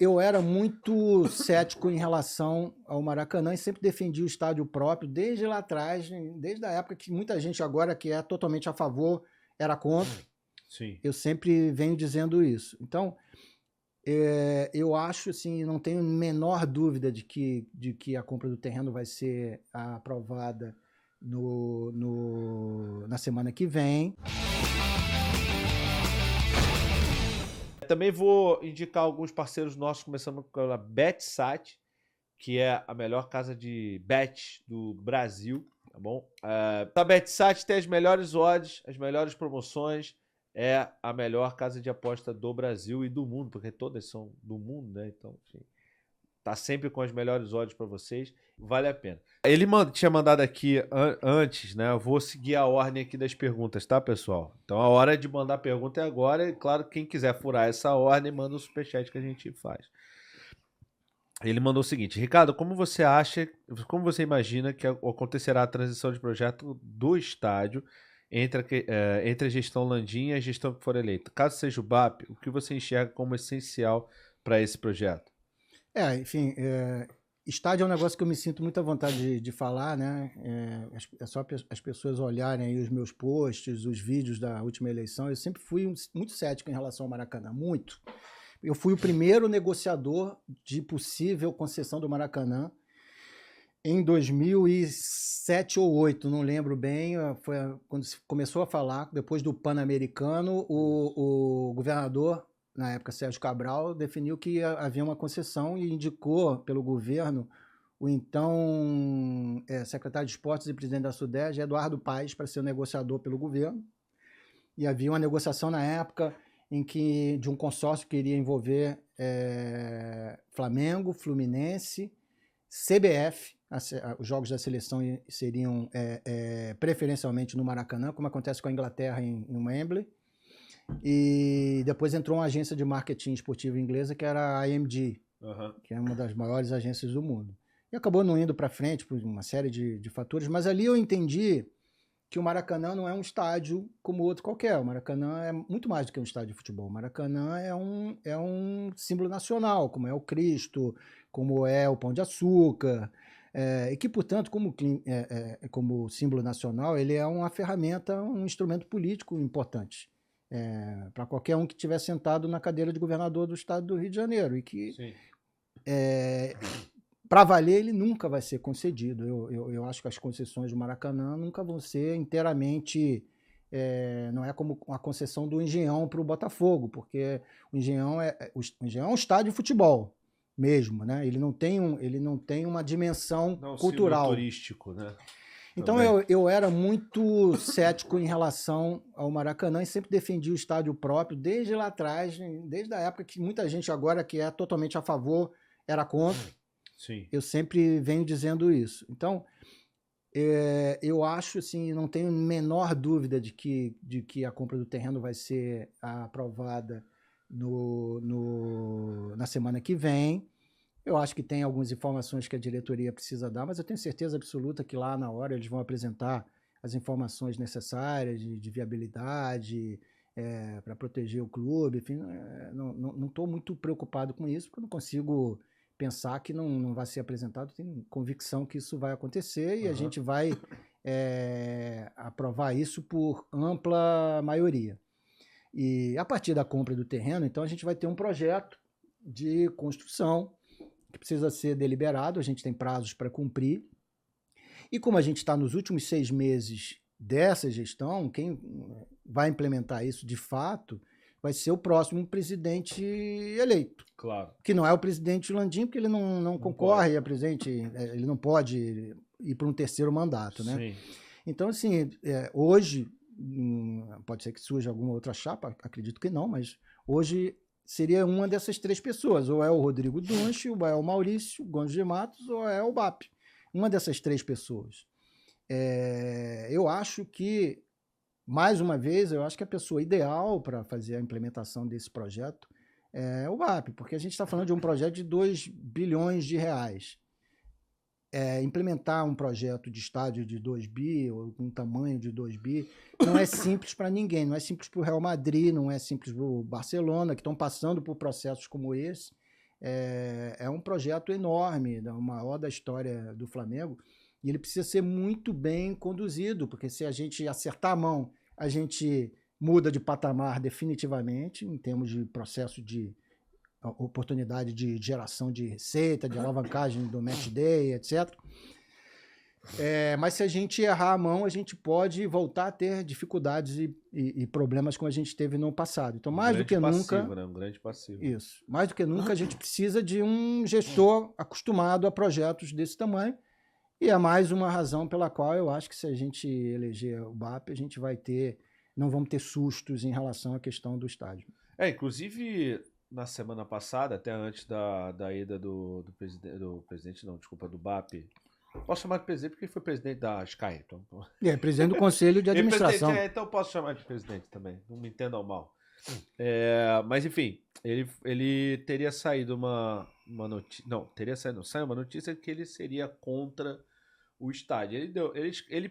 eu era muito cético em relação ao Maracanã e sempre defendi o estádio próprio, desde lá atrás, desde a época que muita gente agora que é totalmente a favor era contra. Sim. Eu sempre venho dizendo isso. Então, eu acho, assim, não tenho a menor dúvida de que a compra do terreno vai ser aprovada na semana que vem. Também vou indicar alguns parceiros nossos, começando pela BetSat, que é a melhor casa de bet do Brasil, tá bom? A BetSat tem as melhores odds, as melhores promoções, é a melhor casa de aposta do Brasil e do mundo, porque todas são do mundo, né? Então, enfim, tá sempre com as melhores odds para vocês, vale a pena. Ele tinha mandado aqui antes, né? Eu vou seguir a ordem aqui das perguntas, tá, pessoal? Então a hora de mandar pergunta é agora, e claro, quem quiser furar essa ordem, manda o superchat que a gente faz. Ele mandou o seguinte: Ricardo, como você imagina que acontecerá a transição de projeto do estádio entre a gestão Landim e a gestão que for eleita? Caso seja o BAP, o que você enxerga como essencial para esse projeto? Enfim, estádio é um negócio que eu me sinto muita vontade de falar, né? É só as pessoas olharem aí os meus posts, os vídeos da última eleição. Eu sempre fui muito cético em relação ao Maracanã, muito. Eu fui o primeiro negociador de possível concessão do Maracanã em 2007 ou 2008, não lembro bem, foi quando se começou a falar, depois do Pan-Americano, o governador, na época Sérgio Cabral, definiu que havia uma concessão e indicou pelo governo o então secretário de Esportes e presidente da Sudeste, Eduardo Paes, para ser o negociador pelo governo. E havia uma negociação na época de um consórcio que iria envolver Flamengo, Fluminense, CBF. Os jogos da seleção seriam preferencialmente no Maracanã, como acontece com a Inglaterra em Wembley. E depois entrou uma agência de marketing esportivo inglesa, que era a IMG, que é uma das maiores agências do mundo. E acabou não indo para frente por uma série de fatores, mas ali eu entendi que o Maracanã não é um estádio como outro qualquer. O Maracanã é muito mais do que um estádio de futebol. O Maracanã é um símbolo nacional, como é o Cristo, como é o Pão de Açúcar, e que, portanto, como símbolo nacional, ele é uma ferramenta, um instrumento político importante para qualquer um que estiver sentado na cadeira de governador do estado do Rio de Janeiro, e que para valer, ele nunca vai ser concedido. Eu acho que as concessões do Maracanã nunca vão ser inteiramente... não é como a concessão do Engenhão para o Botafogo, porque o Engenhão é um estádio de futebol mesmo, né? Ele não tem uma dimensão cultural. Turístico, né? Então eu era muito cético em relação ao Maracanã e sempre defendi o estádio próprio, desde lá atrás, desde a época que muita gente agora que é totalmente a favor era contra. Sim. Eu sempre venho dizendo isso. Então, eu acho, assim, não tenho a menor dúvida de que a compra do terreno vai ser aprovada na semana que vem. Eu acho que tem algumas informações que a diretoria precisa dar, mas eu tenho certeza absoluta que lá na hora eles vão apresentar as informações necessárias de viabilidade para proteger o clube. Enfim, não estou muito preocupado com isso, porque eu não consigo pensar que não vai ser apresentado. Tenho convicção que isso vai acontecer e a gente vai aprovar isso por ampla maioria. E a partir da compra do terreno, então, a gente vai ter um projeto de construção que precisa ser deliberado, a gente tem prazos para cumprir. E como a gente está nos últimos 6 meses dessa gestão, quem vai implementar isso de fato vai ser o próximo presidente eleito. Claro. Que não é o presidente Landim, porque ele não concorre a presidente, ele não pode ir para um terceiro mandato, né? Sim. Então, assim, hoje, pode ser que surja alguma outra chapa, acredito que não, mas hoje seria uma dessas 3 pessoas, ou é o Rodrigo Dunche, ou é o Maurício Gomes de Matos, ou é o BAP. Uma dessas 3 pessoas. Eu acho que, mais uma vez, eu acho que a pessoa ideal para fazer a implementação desse projeto é o BAP, porque a gente está falando de um projeto de 2 bilhões de reais. Implementar um projeto de estádio de 2 bi, ou com um tamanho de 2 bi, não é simples para ninguém, não é simples para o Real Madrid, não é simples para o Barcelona, que estão passando por processos como esse. é um projeto enorme, o maior da história do Flamengo, e ele precisa ser muito bem conduzido, porque se a gente acertar a mão, a gente muda de patamar definitivamente, em termos de processo de oportunidade de geração de receita, de alavancagem do match day, etc. Mas se a gente errar a mão, a gente pode voltar a ter dificuldades e problemas como a gente teve no passado. Então, mais do que nunca... Né? Um grande passivo. Isso. Mais do que nunca, a gente precisa de um gestor acostumado a projetos desse tamanho, e é mais uma razão pela qual eu acho que se a gente eleger o BAP, a gente não vamos ter sustos em relação à questão do estádio. Inclusive, na semana passada, até antes da ida do BAP, posso chamar de presidente porque ele foi presidente da Sky. Então... presidente do Conselho de Administração. Então posso chamar de presidente também, não me entendam mal. Mas enfim, ele teria saído uma notícia. Não, saiu uma notícia que ele seria contra o estádio.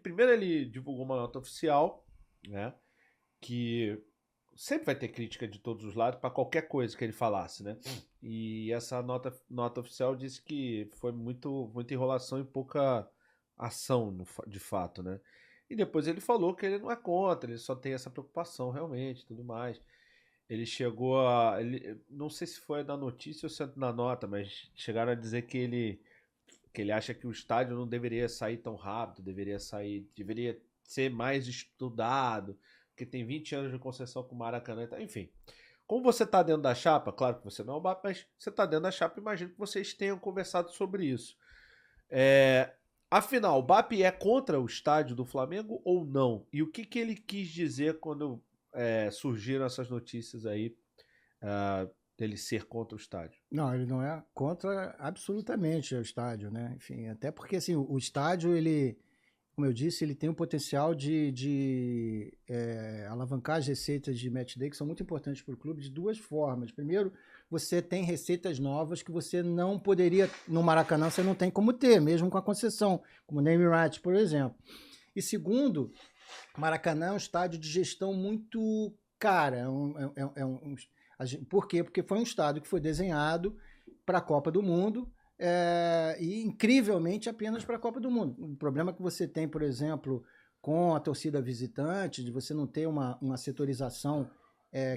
Primeiro ele divulgou uma nota oficial, né? Que sempre vai ter crítica de todos os lados para qualquer coisa que ele falasse, né? E essa nota oficial disse que foi muita enrolação e pouca ação, de fato, né? E depois ele falou que ele não é contra, ele só tem essa preocupação realmente, tudo mais. Ele chegou a... não sei se foi na notícia ou se na nota, mas chegaram a dizer que ele acha que o estádio não deveria sair tão rápido, deveria ser mais estudado, porque tem 20 anos de concessão com o Maracanã, enfim. Como você está dentro da chapa, claro que você não é o BAP, mas você está dentro da chapa, imagino que vocês tenham conversado sobre isso. Afinal, o BAP é contra o estádio do Flamengo ou não? E o que ele quis dizer quando surgiram essas notícias aí dele ser contra o estádio? Não, ele não é contra absolutamente o estádio, né? Enfim, até porque assim, o estádio, como eu disse, ele tem um potencial de alavancar as receitas de match day que são muito importantes para o clube de duas formas. Primeiro, você tem receitas novas que você não poderia, no Maracanã você não tem como ter, mesmo com a concessão, como o name right, por exemplo. E segundo, Maracanã é um estádio de gestão muito cara. Por quê? Porque foi um estádio que foi desenhado para a Copa do Mundo, e incrivelmente apenas para a Copa do Mundo. O problema que você tem, por exemplo, com a torcida visitante, de você não ter uma setorização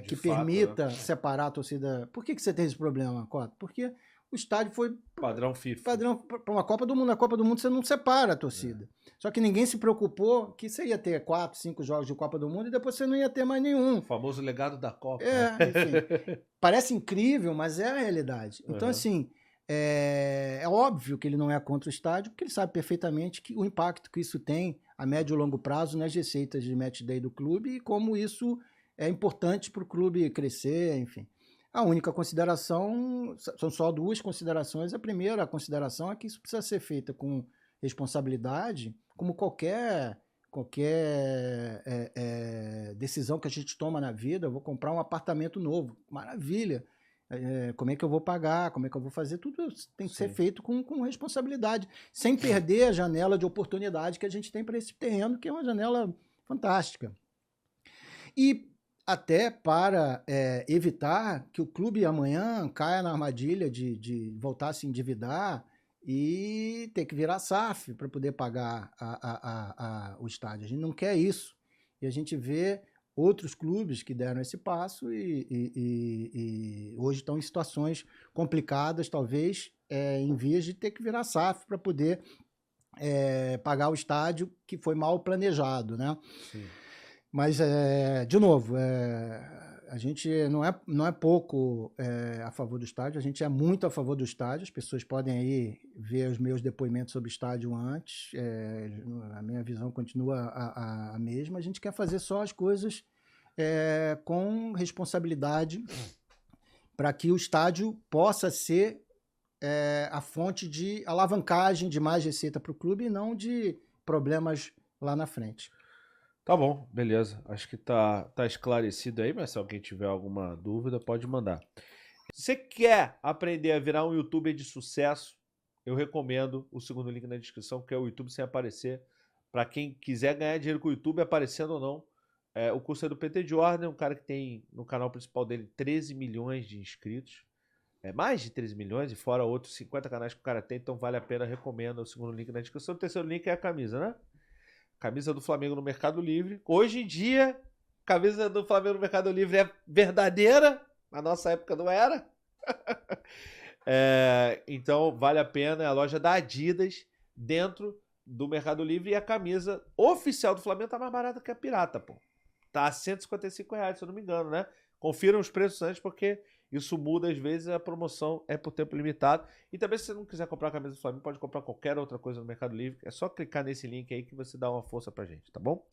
que permita, né, separar a torcida. Por que você tem esse problema, Cota? Porque o estádio foi padrão FIFA. Padrão para uma Copa do Mundo. Na Copa do Mundo você não separa a torcida. Só que ninguém se preocupou que você ia ter 4, 5 jogos de Copa do Mundo e depois você não ia ter mais nenhum. O famoso legado da Copa. Enfim. Parece incrível, mas é a realidade. Então, assim, é óbvio que ele não é contra o estádio, porque ele sabe perfeitamente que o impacto que isso tem a médio e longo prazo nas receitas de match day do clube e como isso é importante para o clube crescer, enfim. A única consideração, são só duas considerações. A primeira consideração é que isso precisa ser feito com responsabilidade, como qualquer decisão que a gente toma na vida. Eu vou comprar um apartamento novo, maravilha. Como é que eu vou pagar, como é que eu vou fazer, tudo tem que ser feito com responsabilidade, sem perder a janela de oportunidade que a gente tem para esse terreno, que é uma janela fantástica. E até para evitar que o clube amanhã caia na armadilha de voltar a se endividar e ter que virar SAF para poder pagar o estádio. A gente não quer isso. E a gente vê outros clubes que deram esse passo e hoje estão em situações complicadas, talvez em vias de ter que virar SAF para poder pagar o estádio que foi mal planejado, né? Sim. Mas, de novo, a gente não é pouco a favor do estádio, a gente é muito a favor do estádio. As pessoas podem aí ver os meus depoimentos sobre o estádio antes, a minha visão continua a mesma. A gente quer fazer só as coisas com responsabilidade para que o estádio possa ser a fonte de alavancagem de mais receita para o clube e não de problemas lá na frente. Tá bom, beleza. Acho que tá esclarecido aí, mas se alguém tiver alguma dúvida, pode mandar. Se você quer aprender a virar um youtuber de sucesso, eu recomendo o segundo link na descrição, que é o YouTube Sem Aparecer. Para quem quiser ganhar dinheiro com o YouTube, aparecendo ou não. O curso é do PT Jordan, um cara que tem no canal principal dele 13 milhões de inscritos. É mais de 13 milhões, e fora outros 50 canais que o cara tem, então vale a pena, recomendo o segundo link na descrição. O terceiro link é a camisa, né? Camisa do Flamengo no Mercado Livre. Hoje em dia, camisa do Flamengo no Mercado Livre é verdadeira. Na nossa época não era. Então vale a pena. É a loja da Adidas dentro do Mercado Livre. E a camisa oficial do Flamengo tá mais barata que a pirata, pô. Tá a R$ 155, se eu não me engano, né? Confiram os preços antes, porque isso muda às vezes, a promoção é por tempo limitado. E também, se você não quiser comprar a camisa do Flamengo, pode comprar qualquer outra coisa no Mercado Livre. É só clicar nesse link aí que você dá uma força pra gente, tá bom?